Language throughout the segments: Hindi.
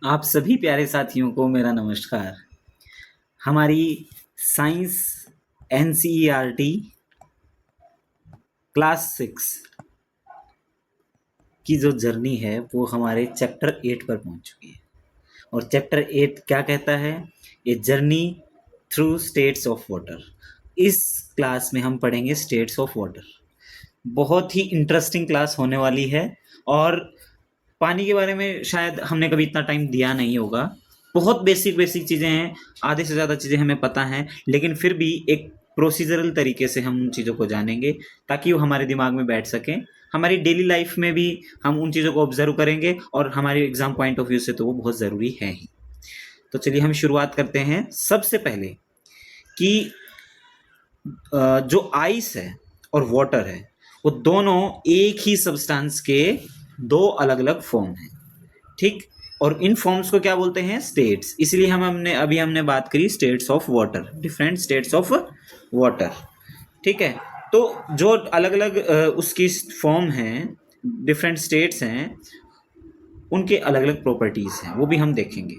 आप सभी प्यारे साथियों को मेरा नमस्कार। हमारी साइंस एनसीईआरटी क्लास 6 की जो जर्नी है वो हमारे चैप्टर 8 पर पहुंच चुकी है। और चैप्टर 8 क्या कहता है? A journey through states of water. इस क्लास में हम पढ़ेंगे स्टेट्स ऑफ वाटर। बहुत ही इंटरेस्टिंग क्लास होने वाली है। और पानी के बारे में शायद हमने कभी इतना टाइम दिया नहीं होगा। बहुत बेसिक बेसिक चीज़ें हैं, आधे से ज़्यादा चीज़ें हमें पता हैं, लेकिन फिर भी एक प्रोसीजरल तरीके से हम उन चीज़ों को जानेंगे ताकि वो हमारे दिमाग में बैठ सकें। हमारी डेली लाइफ में भी हम उन चीज़ों को ऑब्जर्व करेंगे और हमारे एग्ज़ाम पॉइंट ऑफ व्यू से तो वो बहुत ज़रूरी है ही। तो चलिए हम शुरुआत करते हैं सबसे पहले कि जो आइस है और वाटर है वो दोनों एक ही सब्सटेंस के दो अलग अलग फॉर्म हैं, ठीक। और इन फॉर्म्स को क्या बोलते हैं? स्टेट्स। इसलिए हमने बात करी states of water, different states of water, ठीक है। तो जो अलग अलग उसकी फॉर्म हैं, डिफरेंट स्टेट्स हैं, उनके अलग अलग प्रॉपर्टीज़ हैं, वो भी हम देखेंगे।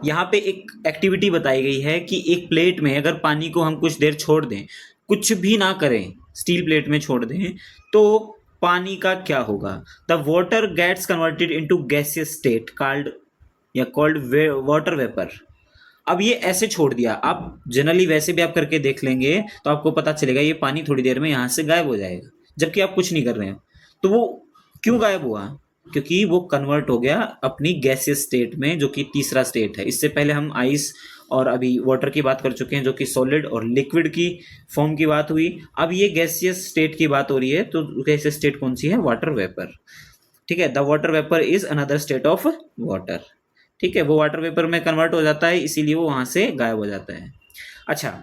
यहाँ पे एक एक्टिविटी बताई गई है कि एक प्लेट में अगर पानी को हम कुछ देर छोड़ दें, कुछ भी ना करें, स्टील प्लेट में छोड़ दें, तो पानी का क्या होगा? The water gets converted into gaseous state called water vapour. अब ये ऐसे छोड़ दिया, आप जनरली वैसे भी आप करके देख लेंगे तो आपको पता चलेगा ये पानी थोड़ी देर में यहाँ से गायब हो जाएगा, जबकि आप कुछ नहीं कर रहे हो। तो वो क्यों गायब हुआ? क्योंकि वो कन्वर्ट हो गया अपनी गैसियस स्टेट में, जो कि तीसरा स्टेट है। इससे पहले हम आइस और अभी वाटर की बात कर चुके हैं, जो कि सॉलिड और लिक्विड की फॉर्म की बात हुई। अब ये गैसियस स्टेट की बात हो रही है, तो गैसियस स्टेट कौन सी है? वाटर वेपर, ठीक है। The water vapour is another state of water, ठीक है। वो वाटर वेपर में कन्वर्ट हो जाता है, इसीलिए वो वहां से गायब हो जाता है। अच्छा,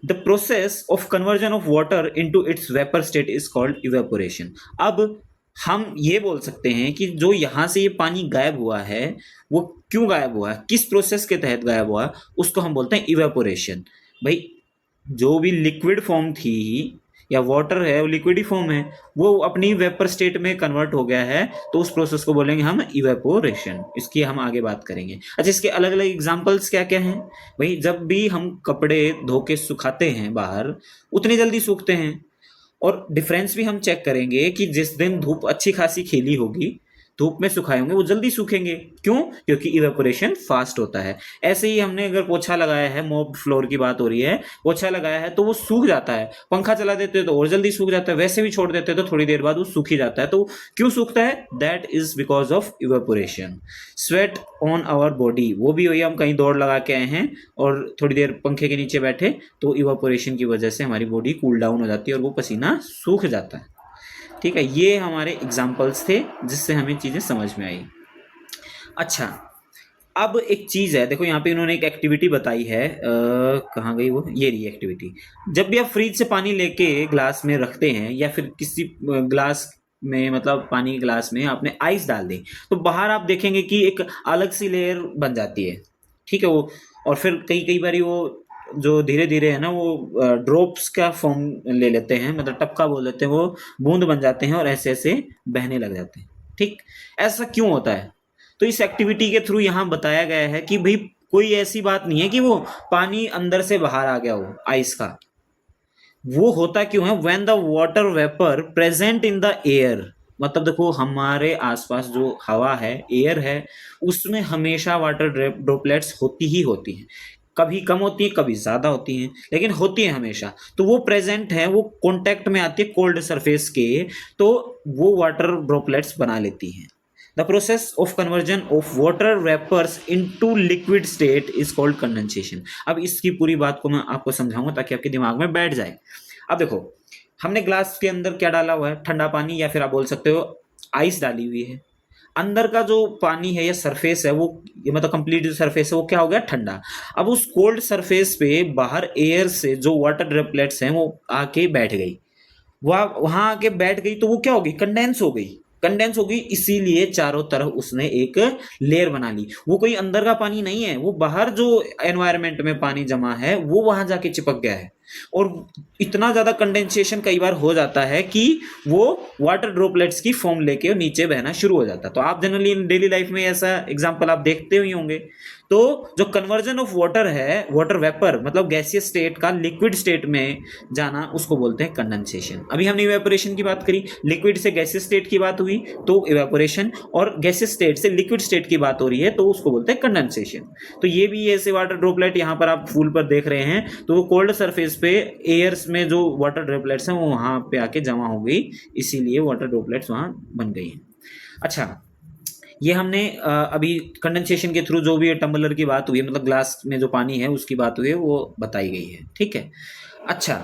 the process of conversion of water into its vapour state is called evaporation. अब हम ये बोल सकते हैं कि जो यहाँ से ये पानी गायब हुआ है, वो क्यों गायब हुआ है, किस प्रोसेस के तहत गायब हुआ, उसको हम बोलते हैं इवेपोरेशन। भाई, जो भी लिक्विड फॉर्म थी या वाटर है, वो लिक्विड ही फॉर्म है, वो अपनी वेपर स्टेट में कन्वर्ट हो गया है, तो उस प्रोसेस को बोलेंगे हम इवेपोरेशन। इसकी हम आगे बात करेंगे। अच्छा, इसके अलग अलग एग्जांपल्स क्या क्या हैं? भाई, जब भी हम कपड़े धो के सुखाते हैं बाहर, उतनी जल्दी सूखते हैं। और डिफरेंस भी हम चेक करेंगे कि जिस दिन धूप अच्छी खासी खिली होगी, धूप में सुखाए होंगे, वो जल्दी सूखेंगे। क्यों? क्योंकि इवेपोरेशन फास्ट होता है। ऐसे ही हमने अगर पोछा लगाया है, मॉप फ्लोर की बात हो रही है, पोछा लगाया है तो वो सूख जाता है। पंखा चला देते हैं तो और जल्दी सूख जाता है, वैसे भी छोड़ देते हैं तो थोड़ी देर बाद वो सूख ही जाता है। तो क्यों सूखता है? That is because of evaporation. Sweat on our body, वो भी वही, हम कहीं दौड़ लगा के आए हैं और थोड़ी देर पंखे के नीचे बैठे, तो इवेपोरेशन की वजह से हमारी बॉडी कूल डाउन हो जाती है और वो पसीना सूख जाता है, ठीक है। ये हमारे एग्जाम्पल्स थे जिससे हमें चीज़ें समझ में आई। अच्छा, अब एक चीज़ है, देखो यहाँ पे इन्होंने एक एक्टिविटी बताई है, कहाँ गई वो? ये रही एक्टिविटी। जब भी आप फ्रिज से पानी लेके ग्लास में रखते हैं या फिर किसी ग्लास में, मतलब पानी के ग्लास में आपने आइस डाल दी, तो बाहर आप देखेंगे कि एक अलग सी लेयर बन जाती है, ठीक है। वो और फिर कई कई बारी वो जो धीरे धीरे है ना, वो ड्रॉप्स का फॉर्म ले लेते हैं, मतलब टपका बोल देते हैं, वो बूंद बन जाते हैं और ऐसे ऐसे बहने लग जाते हैं, ठीक। ऐसा क्यों होता है? तो इस एक्टिविटी के थ्रू यहाँ बताया गया है कि भाई, कोई ऐसी बात नहीं है कि वो पानी अंदर से बाहर आ गया हो आइस का। वो होता क्यों है? When the water vapour present in the air, मतलब देखो, हमारे आसपास जो हवा है, एयर है, उसमें हमेशा वाटर ड्रॉपलेट्स होती ही होती हैं। कभी कम होती है, कभी ज़्यादा होती हैं, लेकिन होती है हमेशा। तो वो प्रेजेंट है, वो कांटेक्ट में आती है कोल्ड सरफेस के, तो वो वाटर ड्रॉपलेट्स बना लेती हैं। The process of conversion of water vapours into liquid state is called condensation. अब इसकी पूरी बात को मैं आपको समझाऊंगा ताकि आपके दिमाग में बैठ जाए। अब देखो, हमने ग्लास के अंदर क्या डाला हुआ है? ठंडा पानी, या फिर आप बोल सकते हो आइस डाली हुई है। अंदर का जो पानी है या सरफेस है, वो मतलब कंप्लीट जो सरफेस है वो क्या हो गया? ठंडा। अब उस कोल्ड सरफेस पे बाहर एयर से जो वाटर ड्रॉपलेट्स हैं वो आके बैठ गई, वहां आके बैठ गई, तो वो क्या होगी? कंडेंस हो गई। कंडेंस हो गई, इसीलिए चारों तरफ उसने एक लेयर बना ली। वो कोई अंदर का पानी नहीं है, वो बाहर जो एनवायरनमेंट में पानी जमा है वो वहां जाके चिपक गया है। और इतना ज़्यादा कंडेंसेशन कई बार हो जाता है कि वो वाटर ड्रॉपलेट्स की फॉर्म लेके नीचे बहना शुरू हो जाता है। तो आप जनरली डेली लाइफ में ऐसा एग्जाम्पल आप देखते ही होंगे। तो जो कन्वर्जन ऑफ वाटर है, वाटर वेपर मतलब गैसियस स्टेट का लिक्विड स्टेट में जाना, उसको बोलते हैं कंडेंसेशन। अभी हमने इवेपोरेशन की बात करी, लिक्विड से गैसियस स्टेट की बात हुई तो इवेपोरेशन, और गैसियस स्टेट से लिक्विड स्टेट की बात हो रही है तो उसको बोलते हैं कंडेंसेशन। तो ये भी ऐसे वाटर ड्रॉपलेट यहाँ पर आप फूल पर देख रहे हैं, तो वो कोल्ड सरफेस पे एयर्स में जो वाटर ड्रॉपलेट्स हैं वो वहाँ पे आके जमा हो गई, इसीलिए वाटर ड्रॉपलेट्स वहाँ बन गई हैं। अच्छा, ये हमने अभी कंडेंसेशन के थ्रू जो भी टम्बलर की बात हुई है, मतलब ग्लास में जो पानी है उसकी बात हुई है, वो बताई गई है, ठीक है। अच्छा,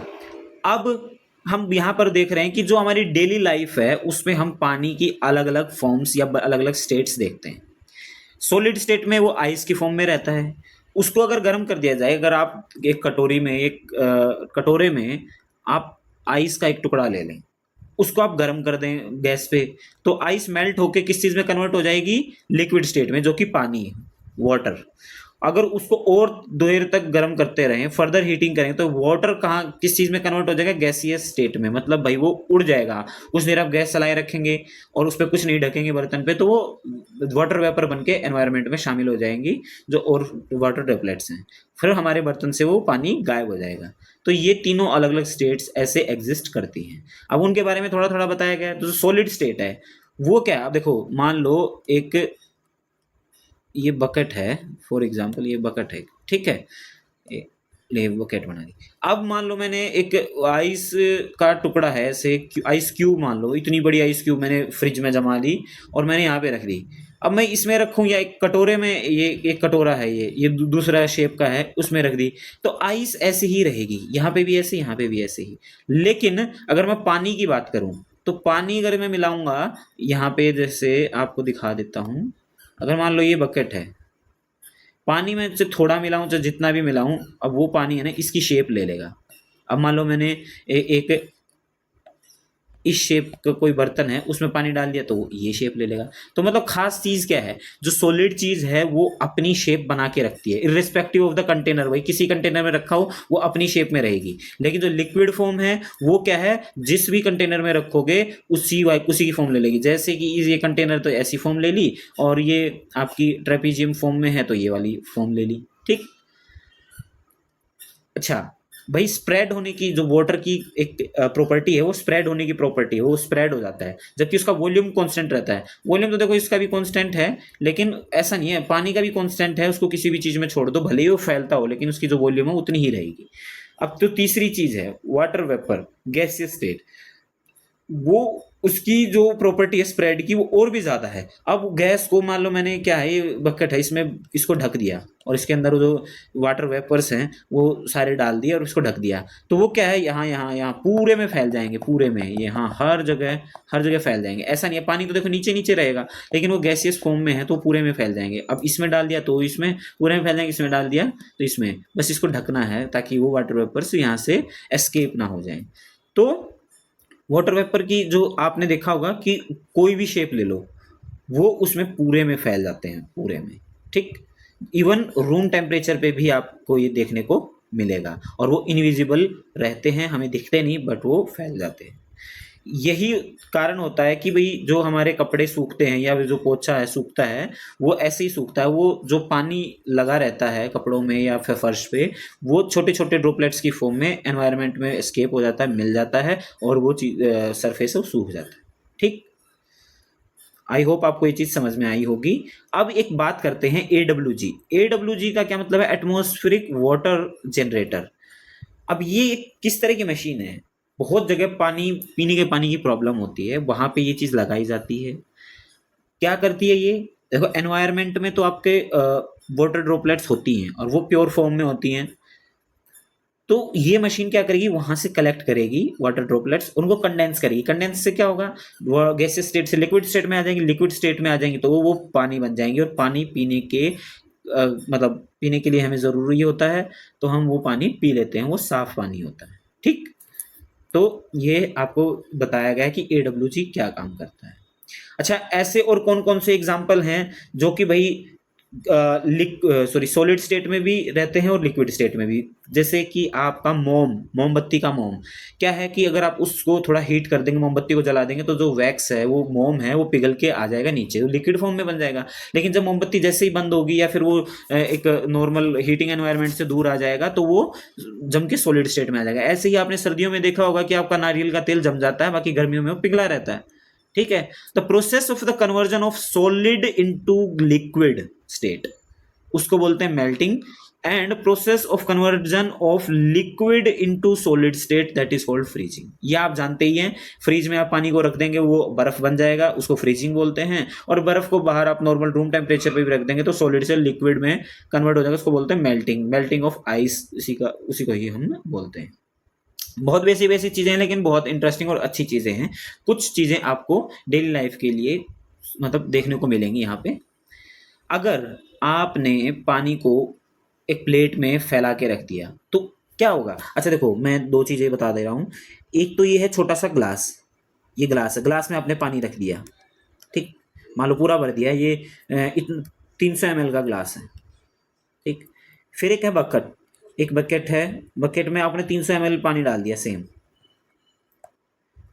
अब हम यहाँ पर देख रहे हैं कि जो हमारी डेली लाइफ है उसमें हम पानी की अलग अलग फॉर्म्स या अलग अलग स्टेट्स देखते हैं। सॉलिड स्टेट में वो आइस की फॉर्म में रहता है, उसको अगर गर्म कर दिया जाए, अगर आप एक कटोरी में कटोरे में आप आइस का एक टुकड़ा ले लें, उसको आप गर्म कर दें गैस पे, तो आइस मेल्ट होके किस चीज़ में कन्वर्ट हो जाएगी, लिक्विड स्टेट में, जो कि पानी है, वाटर। अगर उसको और देर तक गर्म करते रहें, फर्दर हीटिंग करें, तो वाटर कहाँ किस चीज़ में कन्वर्ट हो जाएगा, गैसियस स्टेट में, मतलब भाई वो उड़ जाएगा। कुछ देर आप गैस चलाए रखेंगे और उस पर कुछ नहीं ढकेंगे बर्तन पे, तो वो वाटर वेपर बन के एनवायरनमेंट में शामिल हो जाएंगी, जो और वाटर ड्रॉपलेट्स हैं, फिर हमारे बर्तन से वो पानी गायब हो जाएगा। तो ये तीनों अलग अलग स्टेट्स ऐसे एग्जिस्ट करती हैं। अब उनके बारे में थोड़ा थोड़ा बताया गया है। तो जो सॉलिड स्टेट है वो क्या है, अब देखो, मान लो एक ये बकेट है, फॉर एग्जांपल ये बकेट है, ठीक है, ले बकेट बना दी। अब मान लो मैंने एक आइस का टुकड़ा है, ऐसे आइस क्यूब, मान लो इतनी बड़ी आइस क्यूब मैंने फ्रिज में जमा ली और मैंने यहाँ पे रख दी। अब मैं इसमें रखूँ या एक कटोरे में, ये एक कटोरा है, ये दूसरा शेप का है, उसमें रख दी, तो आइस ऐसे ही रहेगी, यहाँ पे भी ऐसे, यहाँ पे भी ऐसे ही। लेकिन अगर मैं पानी की बात करूँ, तो पानी अगर मैं मिलाऊंगा यहाँ पे, जैसे आपको दिखा देता हूँ, अगर मान लो ये बकेट है, पानी में से थोड़ा मिलाऊं चाहे जितना भी मिलाऊं, अब वो पानी है ना इसकी शेप ले लेगा। अब मान लो मैंने एक इस शेप का कोई बर्तन है, उसमें पानी डाल दिया तो वो ये शेप ले लेगा। तो मतलब खास चीज़ क्या है, जो सॉलिड चीज़ है वो अपनी शेप बना के रखती है, इर्रिस्पेक्टिव ऑफ द कंटेनर। भाई किसी कंटेनर में रखा हो वो अपनी शेप में रहेगी, लेकिन जो लिक्विड फॉर्म है वो क्या है, जिस भी कंटेनर में रखोगे उसी की फॉर्म ले लेगी। जैसे कि ये कंटेनर तो ऐसी फॉर्म ले ली, और ये आपकी ट्रेपीजियम फॉर्म में है तो ये वाली फॉर्म ले ली, ठीक। अच्छा भाई, स्प्रेड होने की जो वाटर की एक प्रॉपर्टी है, वो स्प्रेड होने की प्रॉपर्टी है, वो स्प्रेड हो जाता है, जबकि उसका वॉल्यूम कांस्टेंट रहता है। वॉल्यूम तो देखो इसका भी कांस्टेंट है, लेकिन ऐसा नहीं है, पानी का भी कांस्टेंट है, उसको किसी भी चीज़ में छोड़ दो, भले ही वो फैलता हो, लेकिन उसकी जो वॉल्यूम है उतनी ही रहेगी। अब तो तीसरी चीज़ है वाटर वेपर, गैसियस स्टेट, वो उसकी जो प्रॉपर्टी है स्प्रेड की वो और भी ज़्यादा है। अब गैस को मान लो मैंने, क्या है, ये बकेट है, इसमें इसको ढक दिया और इसके अंदर जो वाटर वेपर्स हैं वो सारे डाल दिए और इसको ढक दिया, तो वो क्या है, यहाँ यहाँ यहाँ पूरे में फैल जाएंगे, पूरे में, यहाँ हर जगह फैल जाएंगे। ऐसा नहीं है, पानी तो देखो नीचे नीचे रहेगा, लेकिन वो गैसियस फॉर्म में है तो पूरे में फैल जाएंगे। अब इसमें डाल दिया तो इसमें पूरे में फैल जाएंगे, इसमें डाल दिया तो इसमें, बस इसको ढकना है ताकि वो वाटर वेपर्स यहाँ से एस्केप ना हो जाए। तो वाटर वेपर की जो आपने देखा होगा कि कोई भी शेप ले लो, वो उसमें पूरे में फैल जाते हैं, पूरे में, ठीक। इवन रूम टेम्परेचर पे भी आपको ये देखने को मिलेगा, और वो इनविजिबल रहते हैं, हमें दिखते नहीं, बट वो फैल जाते हैं। यही कारण होता है कि भाई जो हमारे कपड़े सूखते हैं या जो पोछा है सूखता है, वो ऐसे ही सूखता है, वो जो पानी लगा रहता है कपड़ों में या फिर फर्श पे, वो छोटे छोटे ड्रॉपलेट्स की फॉर्म में एनवायरनमेंट में एस्केप हो जाता है, मिल जाता है, और वो चीज सरफेस है वो सूख जाता है, ठीक। आई होप आपको ये चीज़ समझ में आई होगी। अब एक बात करते हैं AWG। AWG का क्या मतलब है, एटमॉस्फेरिक वाटर जनरेटर। अब ये किस तरह की मशीन है, बहुत जगह पानी, पीने के पानी की प्रॉब्लम होती है, वहाँ पे ये चीज़ लगाई जाती है। क्या करती है ये, देखो एनवायरनमेंट में तो आपके वाटर ड्रॉपलेट्स होती हैं और वो प्योर फॉर्म में होती हैं, तो ये मशीन क्या करेगी, वहाँ से कलेक्ट करेगी वाटर ड्रॉपलेट्स, उनको कंडेंस करेगी। कंडेंस से क्या होगा, वो गैसियस स्टेट से लिक्विड स्टेट में आ जाएंगी, लिक्विड स्टेट में आ जाएंगी तो वो पानी बन जाएंगे, और पानी पीने के मतलब पीने के लिए हमें ज़रूरी होता है, तो हम वो पानी पी लेते हैं, वो साफ़ पानी होता है, ठीक। तो ये आपको बताया गया है कि AWG क्या काम करता है। अच्छा, ऐसे और कौन कौन से एग्जाम्पल हैं जो कि भाई सॉलिड स्टेट में भी रहते हैं और लिक्विड स्टेट में भी। जैसे कि आपका मोमबत्ती का मोम क्या है कि अगर आप उसको थोड़ा हीट कर देंगे, मोमबत्ती को जला देंगे, तो जो वैक्स है, वो मोम है, वो पिघल के आ जाएगा नीचे, वो लिक्विड फॉर्म में बन जाएगा। लेकिन जब मोमबत्ती जैसे ही बंद होगी या फिर वो एक नॉर्मल हीटिंग एनवायरनमेंट से दूर आ जाएगा, तो वो जम के सॉलिड स्टेट में आ जाएगा। ऐसे ही आपने सर्दियों में देखा होगा कि आपका नारियल का तेल जम जाता है, बाकी गर्मियों में वो पिघला रहता है। ठीक है। The process of the conversion of solid into liquid state, उसको बोलते हैं melting. And process of conversion of liquid into solid state, that is called freezing. ये आप जानते ही हैं, फ्रीज में आप पानी को रख देंगे, वो बर्फ बन जाएगा, उसको फ्रीजिंग बोलते हैं। और बर्फ को बाहर आप नॉर्मल रूम टेम्परेचर पे भी रख देंगे तो सॉलिड से लिक्विड में कन्वर्ट हो जाएगा, उसको बोलते हैं मेल्टिंग। मेल्टिंग ऑफ आइस, उसी को ही हम बोलते हैं। बहुत बेसिक बेसिक चीज़ें हैं, लेकिन बहुत इंटरेस्टिंग और अच्छी चीज़ें हैं। कुछ चीज़ें आपको डेली लाइफ के लिए मतलब देखने को मिलेंगी यहाँ पे। अगर आपने पानी को एक प्लेट में फैला के रख दिया तो क्या होगा? अच्छा देखो, मैं दो चीज़ें बता दे रहा हूँ। एक तो ये है छोटा सा ग्लास, ये ग्लास है, ग्लास में आपने पानी रख दिया, ठीक, मान लो पूरा भर दिया, ये 300 ml का ग्लास है, ठीक। फिर एक है बकेट, एक बकेट है, बकेट में आपने 300 ml पानी डाल दिया सेम।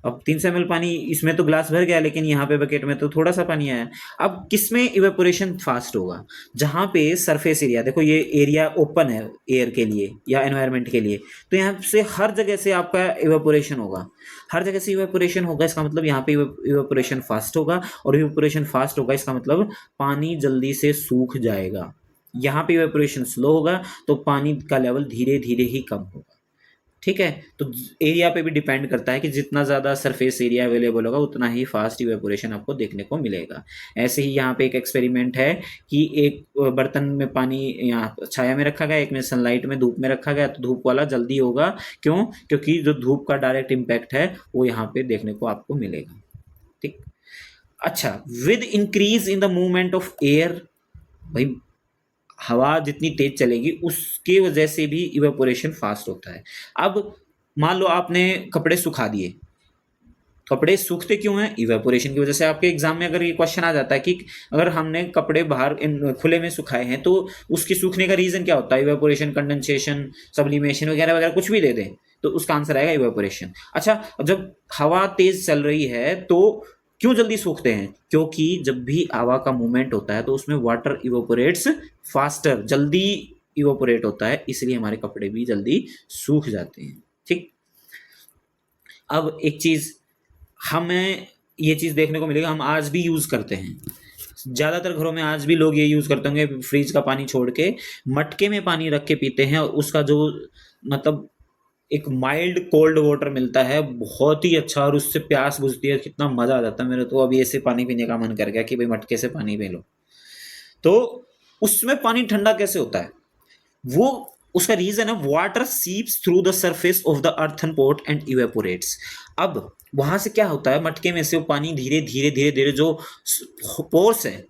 अब 300 ml पानी, इसमें तो ग्लास भर गया, लेकिन यहाँ पे बकेट में तो थोड़ा सा पानी आया। अब किसमें इवेपोरेशन फास्ट होगा? जहाँ पे सरफेस एरिया, देखो ये एरिया ओपन है एयर के लिए या एनवायरनमेंट के लिए, तो यहाँ से हर जगह से आपका इवेपोरेशन होगा, हर जगह से इवेपोरेशन होगा। इसका मतलब यहाँ पे इवेपोरेशन फास्ट होगा, और इवेपोरेशन फास्ट होगा इसका मतलब पानी जल्दी से सूख जाएगा। यहाँ पे इवेपोरेशन स्लो होगा तो पानी का लेवल धीरे धीरे ही कम होगा। ठीक है। तो एरिया पे भी डिपेंड करता है कि जितना ज़्यादा सरफेस एरिया अवेलेबल होगा उतना ही फास्ट इवेपोरेशन आपको देखने को मिलेगा। ऐसे ही यहाँ पे एक एक्सपेरिमेंट है कि एक बर्तन में पानी यहाँ छाया में रखा गया, एक में सनलाइट में धूप में रखा गया, तो धूप वाला जल्दी होगा। क्यों? क्योंकि जो धूप का डायरेक्ट इम्पैक्ट है वो यहाँ पे देखने को आपको मिलेगा। ठीक। अच्छा, with increase in the movement of air, भाई हवा जितनी तेज चलेगी उसके वजह से भी इवेपोरेशन फास्ट होता है। अब मान लो आपने कपड़े सुखा दिए, कपड़े सूखते क्यों हैं? इवेपोरेशन की वजह से। आपके एग्जाम में अगर ये क्वेश्चन आ जाता है कि अगर हमने कपड़े बाहर खुले में सुखाए हैं तो उसके सूखने का रीजन क्या होता है? इवेपोरेशन, कंडेंसेशन, सब्लिमेशन वगैरह वगैरह कुछ भी दे दें तो उसका आंसर आएगा इवेपोरेशन। अच्छा, जब हवा तेज चल रही है तो क्यों जल्दी सूखते हैं? क्योंकि जब भी हवा का मूवमेंट होता है तो उसमें वाटर इवेपोरेट्स फास्टर, जल्दी इवेपोरेट होता है, इसलिए हमारे कपड़े भी जल्दी सूख जाते हैं। ठीक। अब एक चीज़ हमें ये चीज़ देखने को मिलेगा, हम आज भी यूज़ करते हैं, ज़्यादातर घरों में आज भी लोग ये यूज़ करते होंगे, फ्रिज का पानी छोड़ के मटके में पानी रख के पीते हैं, और उसका जो मतलब एक माइल्ड कोल्ड वाटर मिलता है, बहुत ही अच्छा, और उससे प्यास बुझती है, कितना मज़ा आ जाता है। मेरे तो अभी ऐसे पानी पीने का मन कर गया कि भाई मटके से पानी पी लो। तो उसमें पानी ठंडा कैसे होता है? वो उसका रीजन है, water seeps through the surface of the earthen pot and evaporates. अब वहां से क्या होता है, मटके में से वो पानी धीरे धीरे धीरे धीरे जो पोर्स है,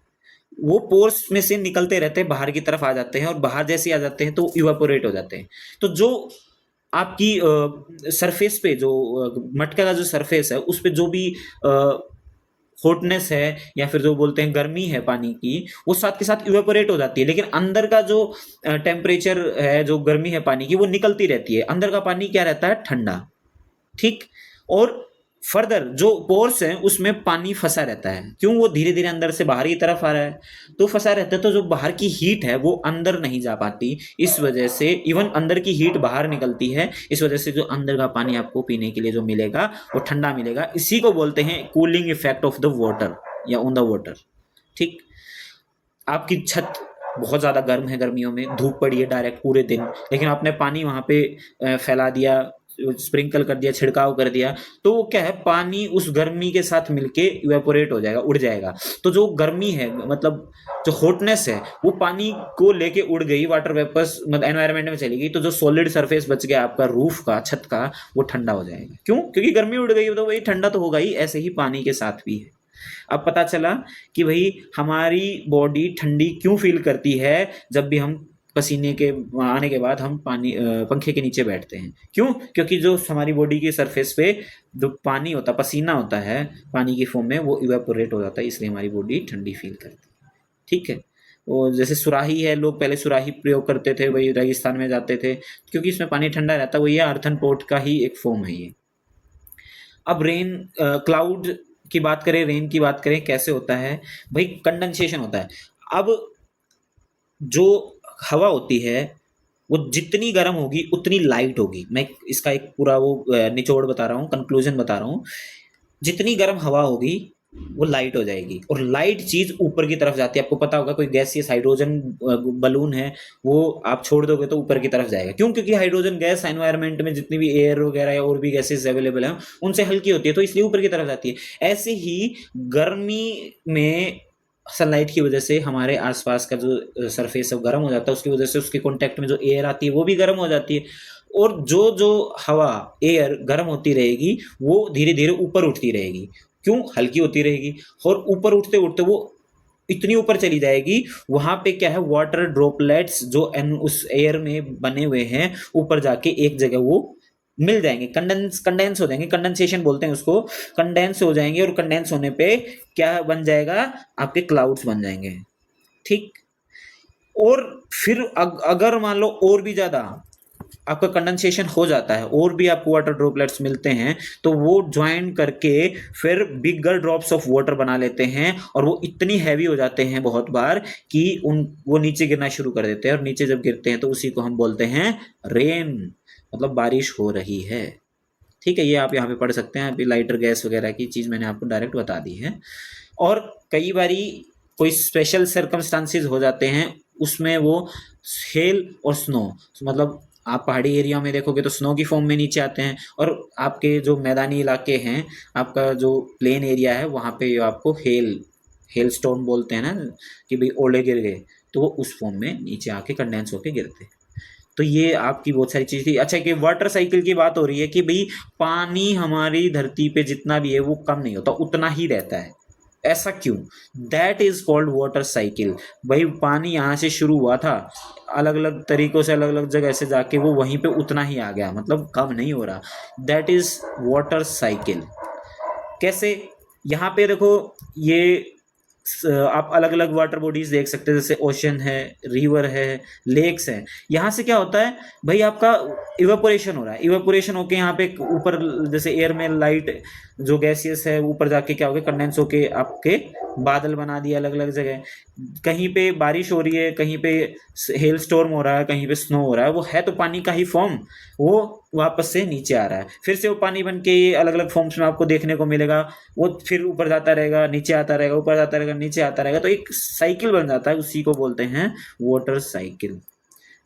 वो पोर्स में से निकलते रहते हैं, बाहर की तरफ आ जाते हैं, और बाहर जैसे आ जाते हैं तो इवेपोरेट हो जाते हैं। तो जो आपकी सरफेस पे जो मटका का जो सरफेस है उस पे जो भी हॉटनेस है या फिर जो बोलते हैं गर्मी है पानी की, वो साथ के साथ इवेपोरेट हो जाती है, लेकिन अंदर का जो टेम्परेचर है, जो गर्मी है पानी की, वो निकलती रहती है। अंदर का पानी क्या रहता है? ठंडा। ठीक। और फर्दर जो पोर्स हैं उसमें पानी फंसा रहता है। क्यों? वो धीरे धीरे अंदर से बाहर की तरफ आ रहा है, तो फंसा रहता है, तो जो बाहर की हीट है वो अंदर नहीं जा पाती, इस वजह से इवन अंदर की हीट बाहर निकलती है, इस वजह से जो अंदर का पानी आपको पीने के लिए जो मिलेगा वो ठंडा मिलेगा। इसी को बोलते हैं cooling effect of the water या ऑन द वाटर। ठीक। आपकी छत बहुत ज़्यादा गर्म है, गर्मियों में धूप पड़ी है डायरेक्ट पूरे दिन, लेकिन आपने पानी वहाँ पे फैला दिया, स्प्रिंकल कर दिया, छिड़काव कर दिया, तो वो क्या है, पानी उस गर्मी के साथ मिलके इवेपोरेट हो जाएगा, उड़ जाएगा। तो जो गर्मी है, मतलब जो हॉटनेस है, वो पानी को लेके उड़ गई, वाटर वेपर्स मतलब एनवायरनमेंट में चली गई, तो जो सॉलिड सरफेस बच गया आपका रूफ का, छत का, वो ठंडा हो जाएगा। क्यों? क्योंकि गर्मी उड़ गई, तो वही ठंडा तो होगा ही। ऐसे ही पानी के साथ भी है। अब पता चला कि भाई हमारी बॉडी ठंडी क्यों फील करती है जब भी हम पसीने के आने के बाद हम पंखे के नीचे बैठते हैं। क्यों? क्योंकि जो हमारी बॉडी की सरफेस पे जो पानी होता है, पसीना होता है पानी की फॉर्म में, वो इवेपोरेट हो जाता है, इसलिए हमारी बॉडी ठंडी फील करती है। ठीक है। वो जैसे सुराही है, लोग पहले सुराही प्रयोग करते थे, वही रेगिस्तान में जाते थे क्योंकि इसमें पानी ठंडा रहता है, वो ये अर्थन पोर्ट का ही एक फॉर्म है ये। अब रेन क्लाउड की बात करें, रेन की बात करें, कैसे होता है भाई, कंडेंसेशन होता है। अब जो हवा होती है वो जितनी गर्म होगी उतनी लाइट होगी। मैं इसका एक पूरा वो निचोड़ बता रहा हूँ, कंक्लूजन बता रहा हूँ। जितनी गर्म हवा होगी वो लाइट हो जाएगी, और लाइट चीज ऊपर की तरफ जाती है। आपको पता होगा कोई गैसियस हाइड्रोजन बलून है, वो आप छोड़ दोगे तो ऊपर की तरफ जाएगा। क्यों? क्योंकि हाइड्रोजन गैस एनवायरनमेंट में जितनी भी एयर वगैरह या और भी गैसेस अवेलेबल है उनसे हल्की होती है, तो इसलिए ऊपर की तरफ जाती है। ऐसे ही गर्मी में सनलाइट की वजह से हमारे आसपास का जो सरफेस है वो गर्म हो जाता है, उसकी वजह से उसके कांटेक्ट में जो एयर आती है वो भी गर्म हो जाती है, और जो जो हवा एयर गर्म होती रहेगी वो धीरे धीरे ऊपर उठती रहेगी। क्यों? हल्की होती रहेगी, और ऊपर उठते उठते वो इतनी ऊपर चली जाएगी, वहां पे क्या है, वाटर ड्रॉपलेट्स जो उस एयर में बने हुए हैं ऊपर जाके एक जगह वो मिल जाएंगे, कंडेंस हो जाएंगे, कंडेंसेशन बोलते हैं उसको। कंडेंस हो जाएंगे, और कंडेंस होने पे क्या बन जाएगा, आपके क्लाउड्स बन जाएंगे। ठीक। और फिर अगर मान लो और भी ज्यादा आपका कंडेंसेशन हो जाता है, और भी आपको वाटर ड्रॉपलेट्स मिलते हैं, तो वो ज्वाइन करके फिर बिगर ड्रॉप्स ऑफ वाटर बना लेते हैं, और वो इतनी हैवी हो जाते हैं बहुत बार कि वो नीचे गिरना शुरू कर देते हैं, और नीचे जब गिरते हैं तो उसी को हम बोलते हैं रेन, मतलब बारिश हो रही है। ठीक है, ये आप यहाँ पे पढ़ सकते हैं। अभी लाइटर गैस वगैरह की चीज़ मैंने आपको डायरेक्ट बता दी है। और कई बारी कोई स्पेशल सर्कमस्टांसेस हो जाते हैं, उसमें वो हेल और स्नो, मतलब आप पहाड़ी एरिया में देखोगे तो स्नो की फॉर्म में नीचे आते हैं, और आपके जो मैदानी इलाके हैं, आपका जो प्लेन एरिया है, वहाँ पे आपको हेल स्टोन बोलते हैं ना, कि भाई ओले गिर गए, तो वो उस फॉर्म में नीचे आके कंडेंस होके गिरते हैं। तो ये आपकी बहुत सारी चीज थी। अच्छा, कि वाटर साइकिल की बात हो रही है कि भाई पानी हमारी धरती पे जितना भी है वो कम नहीं होता, उतना ही रहता है। ऐसा क्यों? That is called water cycle. भाई पानी यहाँ से शुरू हुआ था, अलग अलग तरीकों से अलग अलग जगह से जाके वो वहीं पे उतना ही आ गया, मतलब कम नहीं हो रहा। That is water cycle. कैसे? यहाँ पे देखो, ये आप अलग अलग वाटर बॉडीज देख सकते हैं, जैसे ओशन है, रिवर है, लेक्स है। यहाँ से क्या होता है भाई, आपका इवेपोरेशन हो रहा है। इवेपोरेशन होके यहाँ पे ऊपर जैसे एयर में लाइट जो गैसियस है ऊपर जाके क्या हो गया, कंडेंस होके आपके बादल बना दिए अलग अलग जगह। कहीं पे बारिश हो रही है, कहीं पे हेल स्टॉर्म हो रहा है, कहीं पे स्नो हो रहा है, वो है तो पानी का ही फॉर्म, वो वापस से नीचे आ रहा है, फिर से वो पानी बन के अलग अलग फॉर्म्स में आपको देखने को मिलेगा। वो फिर ऊपर जाता रहेगा, नीचे आता रहेगा, ऊपर जाता रहेगा, नीचे आता रहेगा, तो एक साइकिल बन जाता है, उसी को बोलते हैं वाटर साइकिल।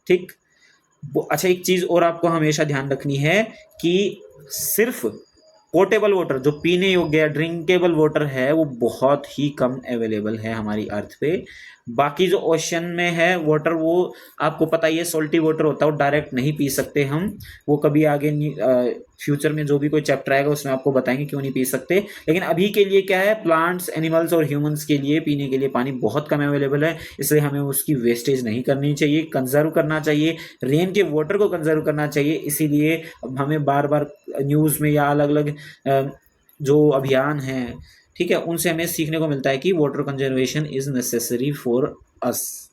ठीक। अच्छा, एक चीज और आपको हमेशा ध्यान रखनी है कि सिर्फ पोर्टेबल वाटर, जो पीने योग्य ड्रिंकेबल वाटर है, वो बहुत ही कम अवेलेबल है हमारी अर्थ पे। बाकी जो ओशन में है वाटर, वो आपको पता ही है सॉल्टी वाटर होता है, वो डायरेक्ट नहीं पी सकते हम। वो कभी आगे फ्यूचर में जो भी कोई चैप्टर आएगा उसमें आपको बताएंगे क्यों नहीं पी सकते। लेकिन अभी के लिए क्या है, प्लांट्स, एनिमल्स और ह्यूमंस के लिए पीने के लिए पानी बहुत कम अवेलेबल है, इसलिए हमें उसकी वेस्टेज नहीं करनी चाहिए, कंजर्व करना चाहिए, रेन के वाटर को कंजर्व करना चाहिए। इसीलिए हमें बार बार न्यूज़ में या अलग अलग जो अभियान हैं, ठीक है, उनसे हमें सीखने को मिलता है कि water conservation is necessary for us.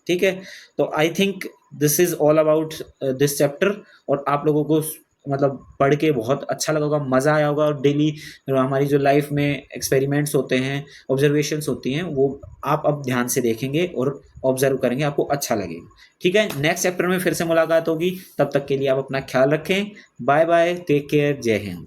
ठीक है, तो I think this is all about this chapter. और आप लोगों को मतलब पढ़ के बहुत अच्छा लगा होगा, मज़ा आया होगा, और डेली हमारी जो लाइफ में एक्सपेरिमेंट्स होते हैं, ऑब्जर्वेशंस होती हैं, वो आप अब ध्यान से देखेंगे और ऑब्जर्व करेंगे, आपको अच्छा लगेगा। ठीक है, नेक्स्ट चैप्टर में फिर से मुलाकात होगी, तब तक के लिए आप अपना ख्याल रखें। बाय बाय, टेक केयर, जय हिंद।